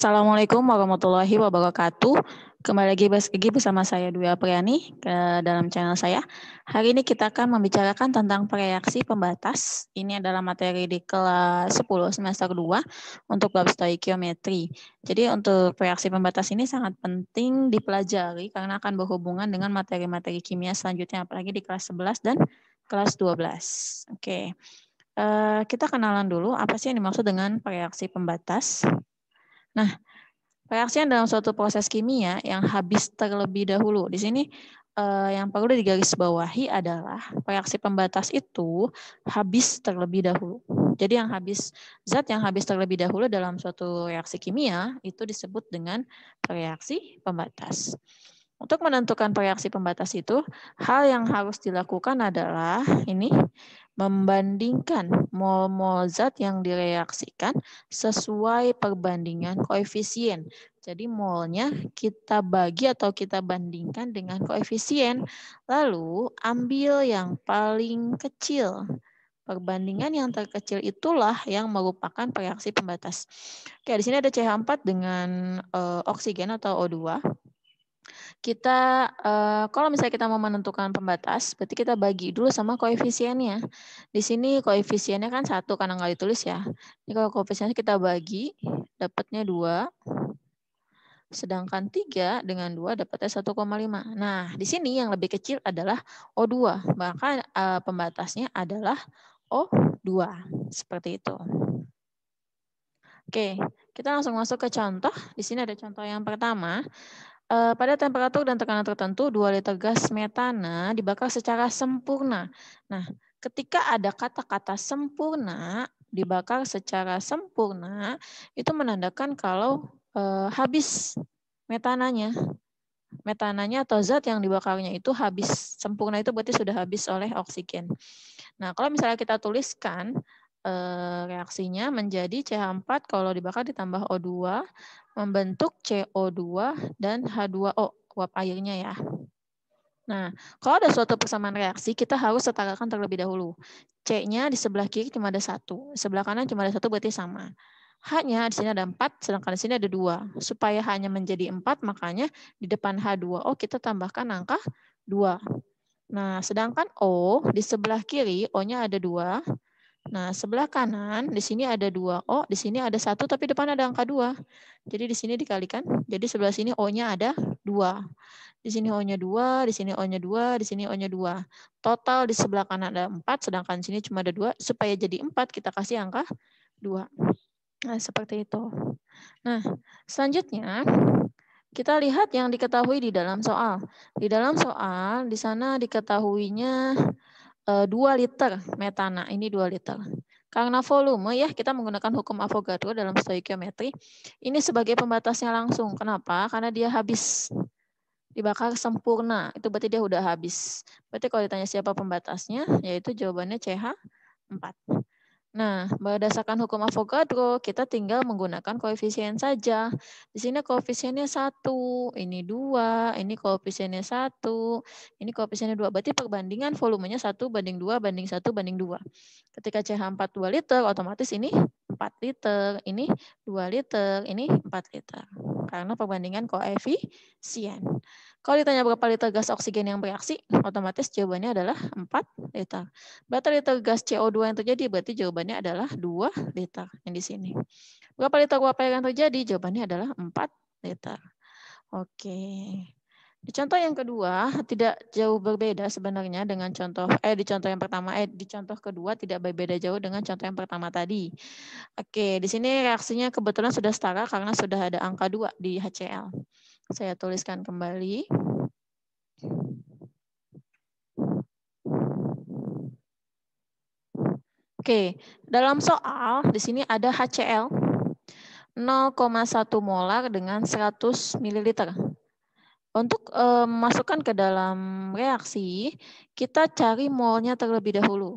Assalamualaikum warahmatullahi wabarakatuh. Kembali lagi bersama saya Dwi Apriani ke dalam channel saya. Hari ini kita akan membicarakan tentang reaksi pembatas. Ini adalah materi di kelas 10 semester 2 untuk bab stoikiometri. Jadi untuk reaksi pembatas ini sangat penting dipelajari karena akan berhubungan dengan materi-materi kimia selanjutnya, apalagi di kelas 11 dan kelas 12. Oke. Kita kenalan dulu apa sih yang dimaksud dengan reaksi pembatas. Nah, reaksi dalam suatu proses kimia yang habis terlebih dahulu. Di sini yang perlu digarisbawahi adalah reaksi pembatas itu habis terlebih dahulu. Jadi zat yang habis terlebih dahulu dalam suatu reaksi kimia itu disebut dengan reaksi pembatas. Untuk menentukan reaksi pembatas itu, hal yang harus dilakukan adalah ini membandingkan mol-mol zat yang direaksikan sesuai perbandingan koefisien. Jadi molnya kita bagi atau kita bandingkan dengan koefisien. Lalu ambil yang paling kecil. Perbandingan yang terkecil itulah yang merupakan reaksi pembatas. Oke, di sini ada CH4 dengan oksigen atau O2. Kita kalau misalnya kita mau menentukan pembatas, berarti kita bagi dulu sama koefisiennya. Di sini koefisiennya kan 1 karena nggak ditulis ya. Ini kalau koefisiennya kita bagi, dapatnya 2. Sedangkan 3 dengan 2 dapatnya 1,5. Nah, di sini yang lebih kecil adalah O2. Maka pembatasnya adalah O2. Seperti itu. Oke, kita langsung masuk ke contoh. Di sini ada contoh yang pertama. Pada temperatur dan tekanan tertentu, 2 liter gas metana dibakar secara sempurna. Nah, ketika ada kata-kata sempurna, dibakar secara sempurna, itu menandakan kalau habis metananya. Metananya atau zat yang dibakarnya itu habis. Sempurna itu berarti sudah habis oleh oksigen. Nah, kalau misalnya kita tuliskan reaksinya menjadi CH4 kalau dibakar ditambah O2 membentuk CO2 dan H2O, uap airnya ya. Nah, kalau ada suatu persamaan reaksi, kita harus setarakan terlebih dahulu. C-nya di sebelah kiri cuma ada 1, sebelah kanan cuma ada 1 berarti sama. H-nya di sini ada 4, sedangkan di sini ada 2. Supaya H-nya menjadi 4, makanya di depan H2O kita tambahkan angka 2. Nah, sedangkan O di sebelah kiri, O-nya ada 2. Nah, sebelah kanan di sini ada 2O, di sini ada 1 tapi depan ada angka 2. Jadi di sini dikalikan. Jadi sebelah sini O-nya ada 2. Di sini O-nya 2, di sini O-nya 2, di sini O-nya 2. Total di sebelah kanan ada 4, sedangkan di sini cuma ada 2. Supaya jadi 4 kita kasih angka 2. Nah, seperti itu. Nah, selanjutnya kita lihat yang diketahui di dalam soal. Di dalam soal, di sana diketahuinya 2 liter metana, ini 2 liter. Karena volume ya, kita menggunakan hukum Avogadro dalam stoikiometri. Ini sebagai pembatasnya langsung. Kenapa? Karena dia habis. Dibakar sempurna. Itu berarti dia udah habis. Berarti kalau ditanya siapa pembatasnya, yaitu jawabannya CH4. Nah, berdasarkan hukum Avogadro, kita tinggal menggunakan koefisien saja. Di sini koefisiennya 1, ini 2, ini koefisiennya 1, ini koefisiennya 2. Berarti perbandingan volumenya 1 banding 2 banding 1 banding 2. Ketika CH4 2 liter, otomatis ini 4 liter, ini 2 liter, ini 4 liter. Karena perbandingan koefisien. Kalau ditanya berapa liter gas oksigen yang bereaksi, otomatis jawabannya adalah 4 liter. Berapa liter gas CO2 yang terjadi? Berarti jawabannya adalah 2 liter yang di sini. Berapa liter uap air yang terjadi? Jawabannya adalah 4 liter. Oke. Di contoh yang kedua tidak jauh berbeda sebenarnya dengan di contoh kedua tidak berbeda jauh dengan contoh yang pertama tadi. Oke, di sini reaksinya kebetulan sudah setara karena sudah ada angka 2 di HCl. Saya tuliskan kembali. Oke, dalam soal di sini ada HCl 0,1 molar dengan 100 ml. Untuk masukkan ke dalam reaksi, kita cari molnya terlebih dahulu.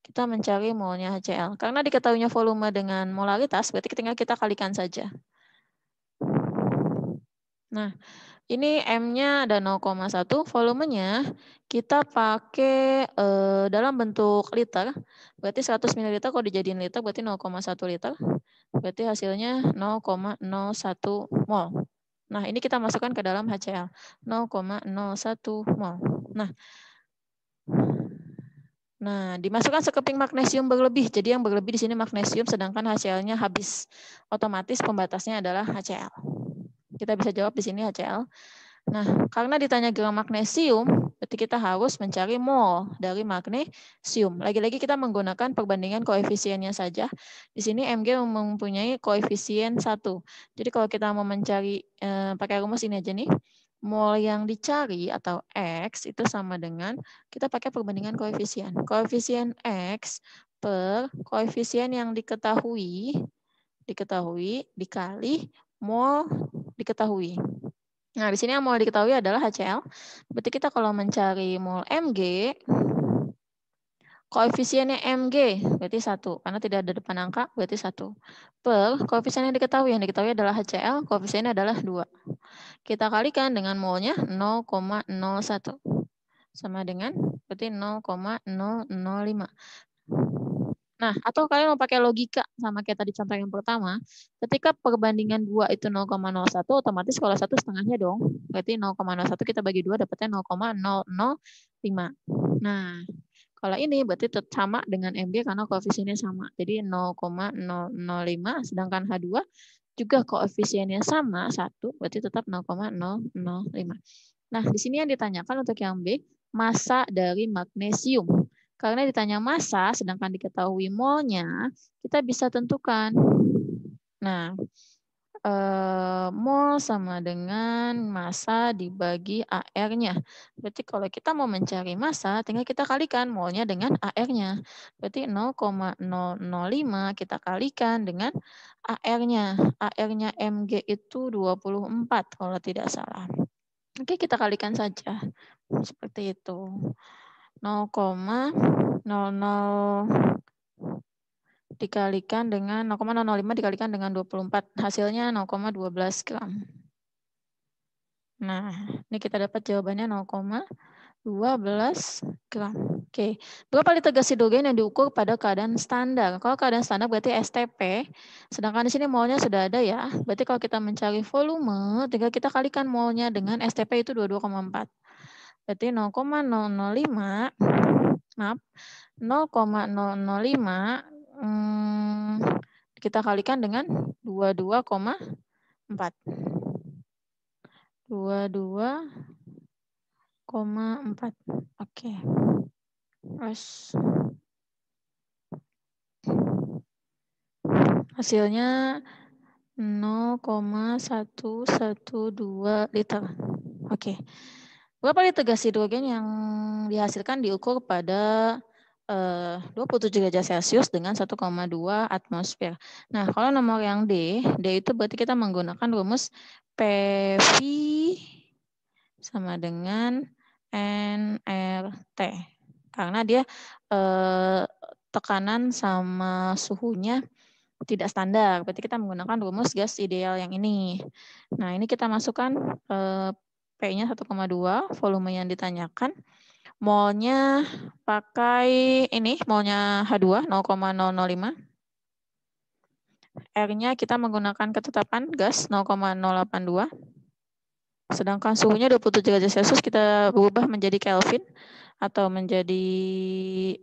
Kita mencari molnya HCl. Karena diketahuinya volume dengan molaritas, berarti tinggal kita kalikan saja. Nah, ini M-nya ada 0,1, volumenya kita pakai dalam bentuk liter, berarti 100 ml kalau dijadiin liter berarti 0,1 liter. Berarti hasilnya 0,01 mol. Nah, ini kita masukkan ke dalam HCl. 0,01 mol. Nah, dimasukkan sekeping magnesium berlebih. Jadi yang berlebih di sini magnesium, sedangkan HCl-nya habis. Otomatis pembatasnya adalah HCl. Kita bisa jawab di sini HCl. Nah, karena ditanya gram magnesium, berarti kita harus mencari mol dari magnesium. Lagi-lagi kita menggunakan perbandingan koefisiennya saja. Di sini Mg mempunyai koefisien 1. Jadi kalau kita mau mencari pakai rumus ini aja nih, mol yang dicari atau X itu sama dengan kita pakai perbandingan koefisien. Koefisien X per koefisien yang diketahui dikali mol diketahui. Nah, di sini yang mau diketahui adalah HCl. Berarti kita kalau mencari mol Mg, koefisiennya Mg berarti 1. Karena tidak ada depan angka, berarti 1. Per koefisien yang diketahui adalah HCl, koefisiennya adalah 2. Kita kalikan dengan molnya 0,01. Sama dengan berarti 0,005. Nah, atau kalian mau pakai logika sama kayak tadi contoh yang pertama, ketika perbandingan 2 itu 0,01, otomatis kalau 1 setengahnya dong. Berarti 0,01 kita bagi 2 dapatnya 0,005. Nah, kalau ini berarti tetap sama dengan Mg karena koefisiennya sama. Jadi 0,005, sedangkan H2 juga koefisiennya sama, 1, berarti tetap 0,005. Nah, di sini yang ditanyakan untuk yang B, massa dari magnesium. Karena ditanya massa, sedangkan diketahui molnya, kita bisa tentukan. Nah, mol sama dengan massa dibagi AR-nya. Berarti kalau kita mau mencari massa, tinggal kita kalikan molnya dengan AR-nya. Berarti 0,005 kita kalikan dengan AR-nya. AR-nya Mg itu 24 kalau tidak salah. Oke, kita kalikan saja. Seperti itu. 0,00 dikalikan dengan 0,005 dikalikan dengan 24. Hasilnya 0,12 gram. Nah, ini kita dapat jawabannya 0,12 gram. Oke. Berapa liter gas hidrogen yang diukur pada keadaan standar? Kalau keadaan standar berarti STP. Sedangkan di sini molnya sudah ada ya. Berarti kalau kita mencari volume, tinggal kita kalikan molnya dengan STP itu 22,4. Berarti 0,005, maaf, 0,005 kita kalikan dengan 22,4. 22,4. Oke. Terus hasilnya 0,112 liter. Oke. Berapa liter gas hidrogen yang dihasilkan diukur pada 27 derajat Celcius dengan 1,2 atmosfer. Nah, kalau nomor yang D itu berarti kita menggunakan rumus PV sama dengan nRT. Karena dia tekanan sama suhunya tidak standar. Berarti kita menggunakan rumus gas ideal yang ini. Nah, ini kita masukkan P-nya 1,2, volume yang ditanyakan. Molnya pakai ini, molnya H2 0,005. R-nya kita menggunakan ketetapan gas 0,082. Sedangkan suhunya 27 derajat Celcius kita berubah menjadi Kelvin atau menjadi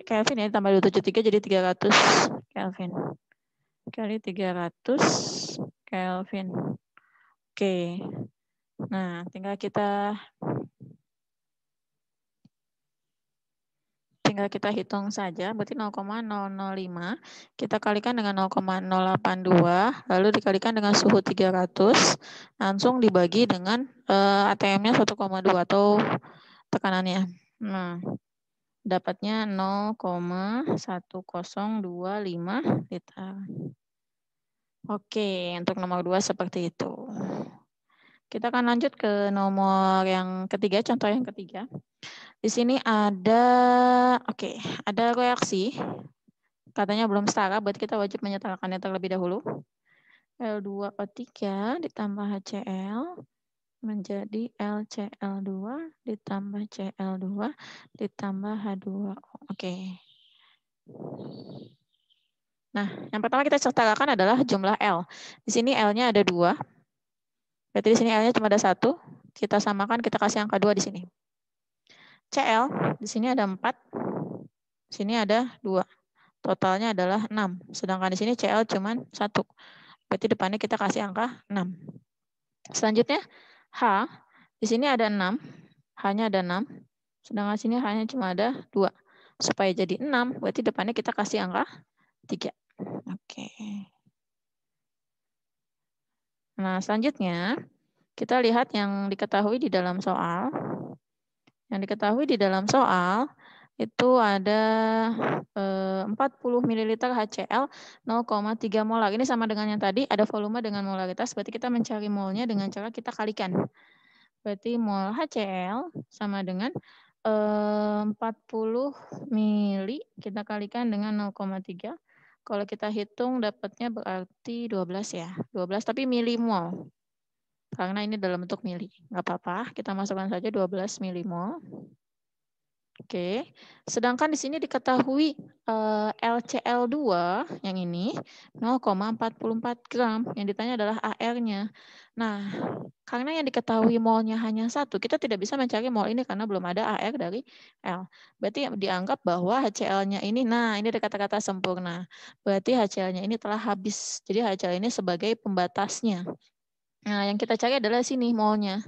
Kelvin ya, tambah 273 jadi 300 Kelvin. Kali 300 Kelvin. Oke. Nah, tinggal kita hitung saja, berarti 0,005 kita kalikan dengan 0,082, lalu dikalikan dengan suhu 300, langsung dibagi dengan ATM-nya 1,2 atau tekanannya. Nah, dapatnya 0,1025 liter. Oke, untuk nomor 2 seperti itu. Kita akan lanjut ke nomor yang ketiga, contoh yang ketiga. Di sini ada, ada reaksi. Katanya belum setara, berarti kita wajib menyetarakannya terlebih dahulu. L2O3 ditambah HCl menjadi LCl2 ditambah Cl2 ditambah H2O. Oke. Nah, yang pertama kita setarakan adalah jumlah L. Di sini L-nya ada 2. Berarti di sini L-nya cuma ada 1. Kita samakan, kita kasih angka 2 di sini. CL, di sini ada 4. Di sini ada 2. Totalnya adalah 6. Sedangkan di sini CL cuma 1. Berarti depannya kita kasih angka 6. Selanjutnya, H, di sini ada 6. H-nya ada 6. Sedangkan di sini H-nya cuma ada 2. Supaya jadi 6, berarti depannya kita kasih angka 3. Oke. Nah, selanjutnya kita lihat yang diketahui di dalam soal. Yang diketahui di dalam soal itu ada 40 ml HCl 0,3 molar. Ini sama dengan yang tadi, ada volume dengan molaritas, berarti kita mencari molnya dengan cara kita kalikan. Berarti mol HCl sama dengan 40 mili kita kalikan dengan 0,3. Kalau kita hitung dapatnya berarti 12 ya. 12 tapi milimol. Karena ini dalam bentuk mili. Nggak apa-apa, kita masukkan saja 12 milimol. Oke. Sedangkan di sini diketahui LCl2 yang ini 0,44 gram. Yang ditanya adalah AR-nya. Nah, karena yang diketahui molnya hanya 1, kita tidak bisa mencari mol ini karena belum ada AR dari L. Berarti dianggap bahwa HCl-nya ini, nah ini ada kata-kata sempurna. Berarti HCl-nya ini telah habis. Jadi HCl ini sebagai pembatasnya. Nah, yang kita cari adalah sini molnya.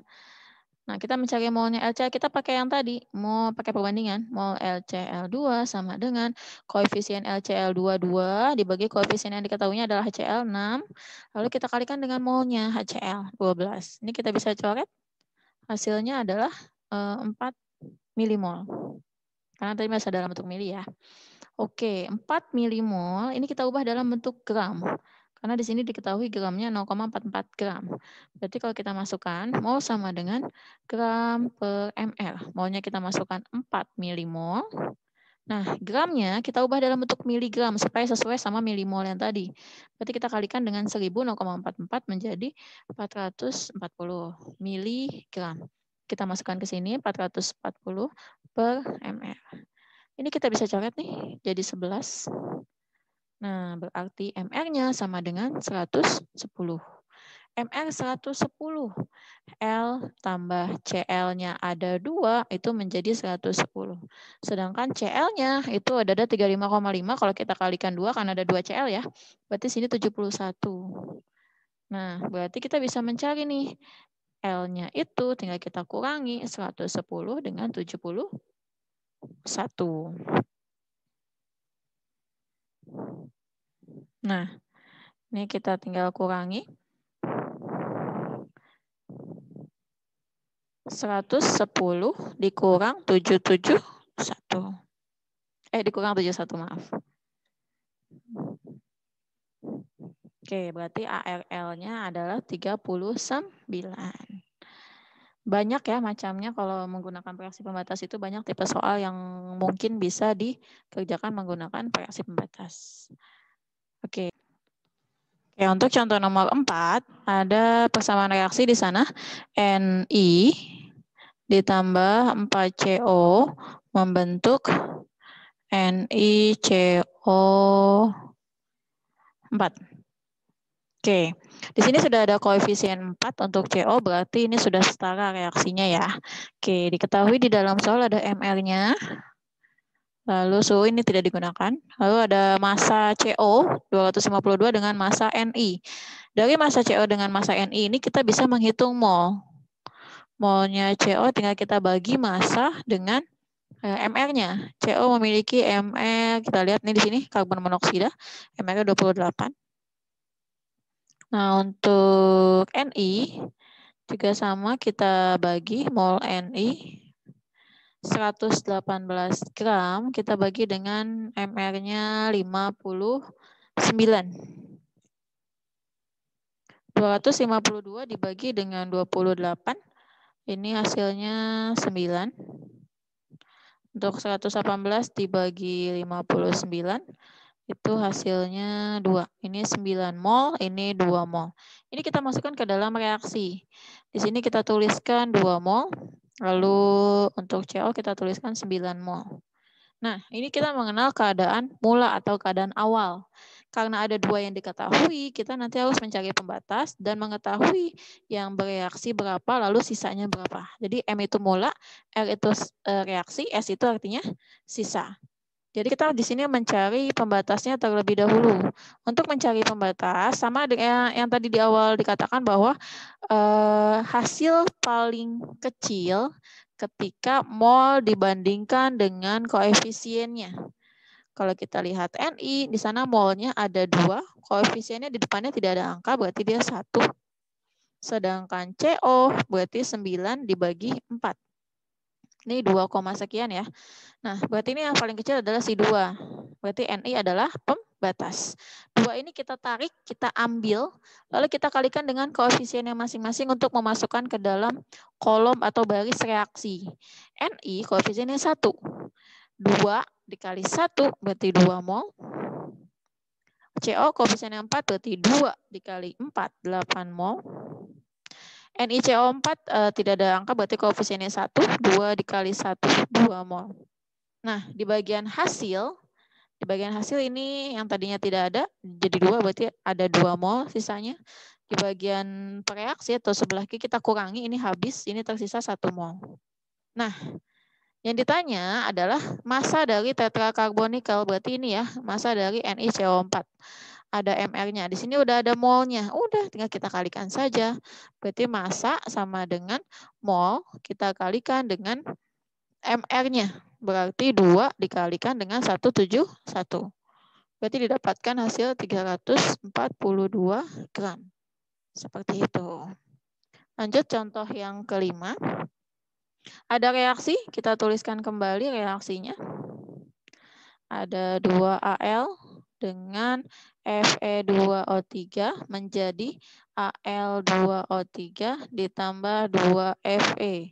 Nah, kita mencari molnya LCl, kita pakai yang tadi, mau pakai perbandingan. Mol LCl2 sama dengan koefisien LCl2 2 dibagi koefisien yang diketahuinya adalah HCl 6. Lalu kita kalikan dengan molnya HCl 12. Ini kita bisa coret. Hasilnya adalah 4 milimol. Karena tadi masih dalam bentuk mili ya. Oke, 4 milimol ini kita ubah dalam bentuk gram. Karena di sini diketahui gramnya 0,44 gram. Berarti kalau kita masukkan, mol sama dengan gram per ml. Molnya kita masukkan 4 milimol. Nah, gramnya kita ubah dalam bentuk miligram supaya sesuai sama milimol yang tadi. Berarti kita kalikan dengan 1000, 0,44 menjadi 440 miligram. Kita masukkan ke sini 440 per ml. Ini kita bisa coret nih, jadi 11. Nah, berarti MR-nya sama dengan 110. MR 110. L tambah CL-nya ada 2, itu menjadi 110. Sedangkan CL-nya itu ada 35,5, kalau kita kalikan 2, karena ada 2 CL ya. Berarti sini 71. Nah, berarti kita bisa mencari nih. L-nya itu tinggal kita kurangi 110 dengan 71. Nah, ini kita tinggal kurangi. 110 dikurang 771. Dikurang 71, maaf. Oke, berarti ARL-nya adalah 39. Banyak ya macamnya kalau menggunakan reaksi pembatas itu, banyak tipe soal yang mungkin bisa dikerjakan menggunakan reaksi pembatas. Oke. Oke, untuk contoh nomor 4, ada persamaan reaksi di sana. Ni ditambah 4CO membentuk NiCO4. Oke, di sini sudah ada koefisien 4 untuk CO, berarti ini sudah setara reaksinya ya. Oke, diketahui di dalam soal ada MR-nya. Lalu suhu ini tidak digunakan. Lalu ada massa CO 252 dengan massa Ni. Dari massa CO dengan massa Ni ini kita bisa menghitung mol. Molnya CO tinggal kita bagi massa dengan MR-nya. CO memiliki MR, kita lihat nih di sini karbon monoksida, MR-nya 28. Nah, untuk Ni juga sama, kita bagi mol Ni 118 gram, kita bagi dengan MR-nya 59. 252 dibagi dengan 28, ini hasilnya 9. Untuk 118 dibagi 59, itu hasilnya 2. Ini 9 mol, ini 2 mol. Ini kita masukkan ke dalam reaksi. Di sini kita tuliskan 2 mol, lalu untuk CO kita tuliskan 9 mol. Nah, ini kita mengenal keadaan mula atau keadaan awal. Karena ada 2 yang diketahui, kita nanti harus mencari pembatas dan mengetahui yang bereaksi berapa, lalu sisanya berapa. Jadi M itu mula, R itu reaksi, S itu artinya sisa. Jadi kita di sini mencari pembatasnya terlebih dahulu. Untuk mencari pembatas, sama dengan yang tadi di awal dikatakan bahwa hasil paling kecil ketika mol dibandingkan dengan koefisiennya. Kalau kita lihat Ni, di sana molnya ada 2, koefisiennya di depannya tidak ada angka, berarti dia 1. Sedangkan CO berarti 9 dibagi 4. Ini 2, sekian ya. Nah, berarti ini yang paling kecil adalah si 2. Berarti Ni adalah pembatas. 2 ini kita tarik, kita ambil, lalu kita kalikan dengan koefisiennya masing-masing untuk memasukkan ke dalam kolom atau baris reaksi. Ni koefisiennya 1. 2 dikali 1 berarti 2 mol. CO koefisiennya 4 berarti 2 dikali 4, 8 mol. NiCO4 tidak ada angka, berarti koefisiennya 1, 2 dikali 1, 2 mol. Nah, di bagian hasil ini yang tadinya tidak ada, jadi 2, berarti ada 2 mol sisanya. Di bagian reaksi atau sebelah kiri kita kurangi, ini habis, ini tersisa 1 mol. Nah, yang ditanya adalah massa dari tetrakarbonikal, berarti ini ya, massa dari NiCO4. Ada MR-nya. Di sini udah ada molnya. Udah, tinggal kita kalikan saja. Berarti massa sama dengan mol, kita kalikan dengan MR-nya. Berarti 2 dikalikan dengan 171. Berarti didapatkan hasil 342 gram. Seperti itu. Lanjut contoh yang kelima. Ada reaksi, kita tuliskan kembali reaksinya. Ada 2Al dengan Fe2O3 menjadi Al2O3 ditambah 2Fe.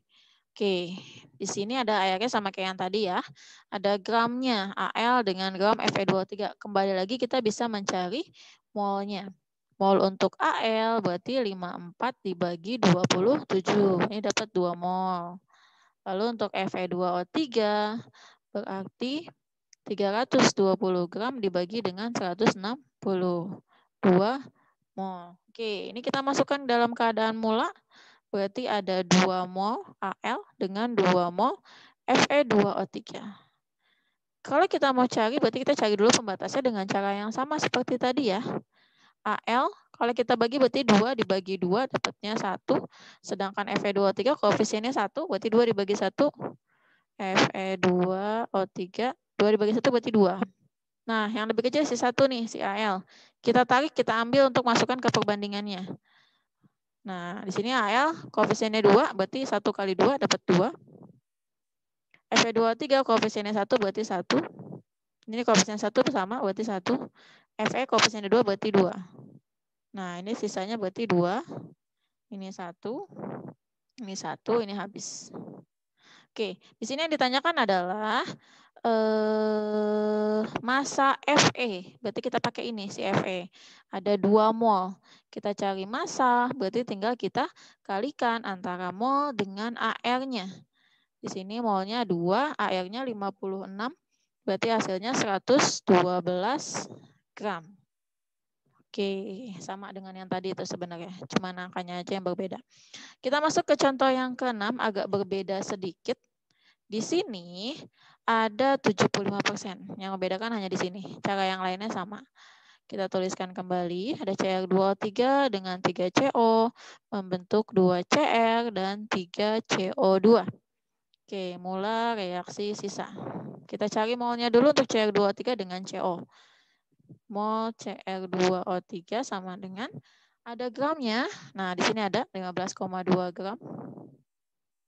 Oke, di sini ada airnya sama kayak yang tadi ya. Ada gramnya, Al dengan gram Fe2O3. Kembali lagi kita bisa mencari molnya. Mol untuk Al berarti 54 dibagi 27. Ini dapat 2 mol. Lalu untuk Fe2O3 berarti 320 gram dibagi dengan 162 mol. Oke, ini kita masukkan dalam keadaan mula. Berarti ada 2 mol Al dengan 2 mol Fe2O3. Kalau kita mau cari, berarti kita cari dulu pembatasnya dengan cara yang sama seperti tadi ya. Al, kalau kita bagi berarti 2 dibagi 2 dapatnya 1. Sedangkan Fe2O3 koefisiennya 1, berarti 2 dibagi 1. Fe2O3 2 dibagi 1 berarti 2. Nah, yang lebih kecil si 1 nih, si Al. Kita tarik, kita ambil untuk masukkan ke perbandingannya. Nah, di sini Al koefisiennya 2, berarti 1 kali 2 dapat 2. Fe2O3 koefisiennya 1 berarti 1. Ini koefisien 1 sama berarti 1. Fe koefisiennya 2 berarti 2. Nah, ini sisanya berarti 2. Ini 1. Ini 1, ini habis. Oke, di sini yang ditanyakan adalah massa Fe. Berarti kita pakai ini si Fe. Ada 2 mol. Kita cari massa, berarti tinggal kita kalikan antara mol dengan AR-nya. Di sini molnya 2, AR-nya 56. Berarti hasilnya 112 gram. Oke, sama dengan yang tadi itu sebenarnya. Cuma angkanya aja yang berbeda. Kita masuk ke contoh yang ke-6, agak berbeda sedikit. Di sini ada 75%. Yang membedakan hanya di sini. Cara yang lainnya sama. Kita tuliskan kembali. Ada Cr2O3 dengan 3CO membentuk 2Cr dan 3CO2. Oke, mula reaksi sisa. Kita cari molnya dulu untuk Cr2O3 dengan CO. Mol Cr2O3 sama dengan ada gramnya. Nah, di sini ada 15,2 gram.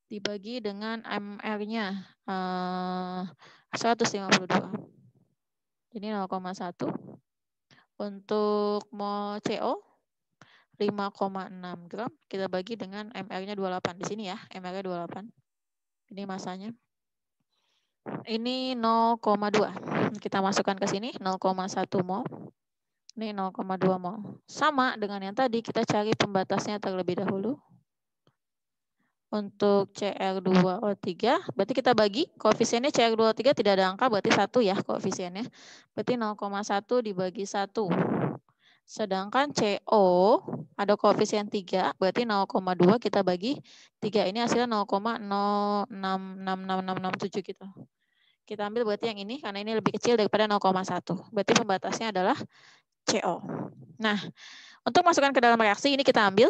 Dibagi dengan MR-nya 152. Jadi 0,1. Untuk mol CO 5,6 gram. Kita bagi dengan MR-nya 28. Di sini ya, MR-nya 28. Ini masanya. Ini 0,2. Kita masukkan ke sini 0,1 mol. Ini 0,2 mol. Sama dengan yang tadi, kita cari pembatasnya terlebih dahulu. Untuk CR2O3, berarti kita bagi koefisiennya CR2O3 tidak ada angka, berarti 1 ya koefisiennya. Berarti 0,1 dibagi 1. Sedangkan CO ada koefisien 3, berarti 0,2 kita bagi 3. Ini hasilnya 0,0666667 gitu. Kita ambil berarti yang ini, karena ini lebih kecil daripada 0,1. Berarti pembatasnya adalah CO. Nah, untuk masukkan ke dalam reaksi, ini kita ambil.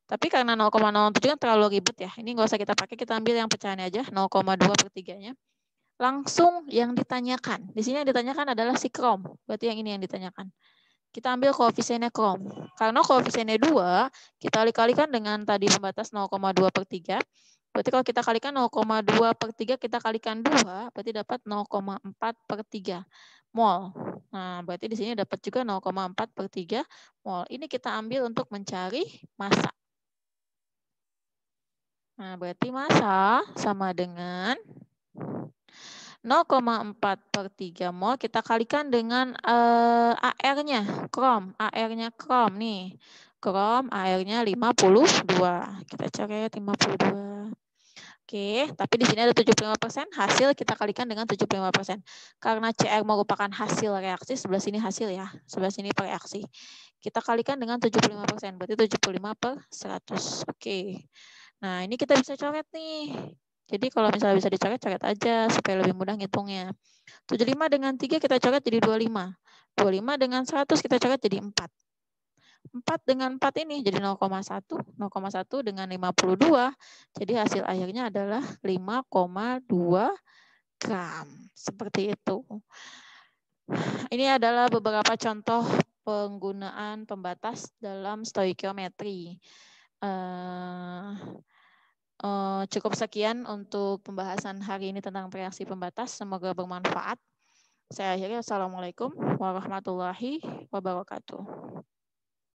Tapi karena 0,07 kan terlalu ribet ya. Ini nggak usah kita pakai, kita ambil yang pecahannya aja, 0,2/3-nya. Langsung yang ditanyakan. Di sini yang ditanyakan adalah si krom. Berarti yang ini yang ditanyakan. Kita ambil koefisiennya krom. Karena koefisiennya 2, kita kali-kalikan dengan tadi pembatas 0,2/3. Berarti kalau kita kalikan 0,2/3, kita kalikan 2, berarti dapat 0,4/3 mol. Nah, berarti di sini dapat juga 0,4/3 mol. Ini kita ambil untuk mencari massa. Nah, berarti massa sama dengan 0,4/3 mol kita kalikan dengan AR-nya, krom. AR-nya krom nih. Krom AR-nya 52. Kita coret 52. Oke, tapi di sini ada 75%, hasil kita kalikan dengan 75%. Karena CR merupakan hasil reaksi, sebelah sini hasil ya, sebelah sini reaksi. Kita kalikan dengan 75%, berarti 75/100. Oke. Nah, ini kita bisa coret nih. Jadi kalau misalnya bisa dicoret, coret aja supaya lebih mudah ngitungnya. 75 dengan 3 kita coret jadi 25. 25 dengan 100 kita coret jadi 4. 4 dengan 4 ini jadi 0,1. 0,1 dengan 52. Jadi hasil akhirnya adalah 5,2 gram. Seperti itu. Ini adalah beberapa contoh penggunaan pembatas dalam stoikiometri. Cukup sekian untuk pembahasan hari ini tentang reaksi pembatas. Semoga bermanfaat. Saya akhiri. Assalamualaikum warahmatullahi wabarakatuh.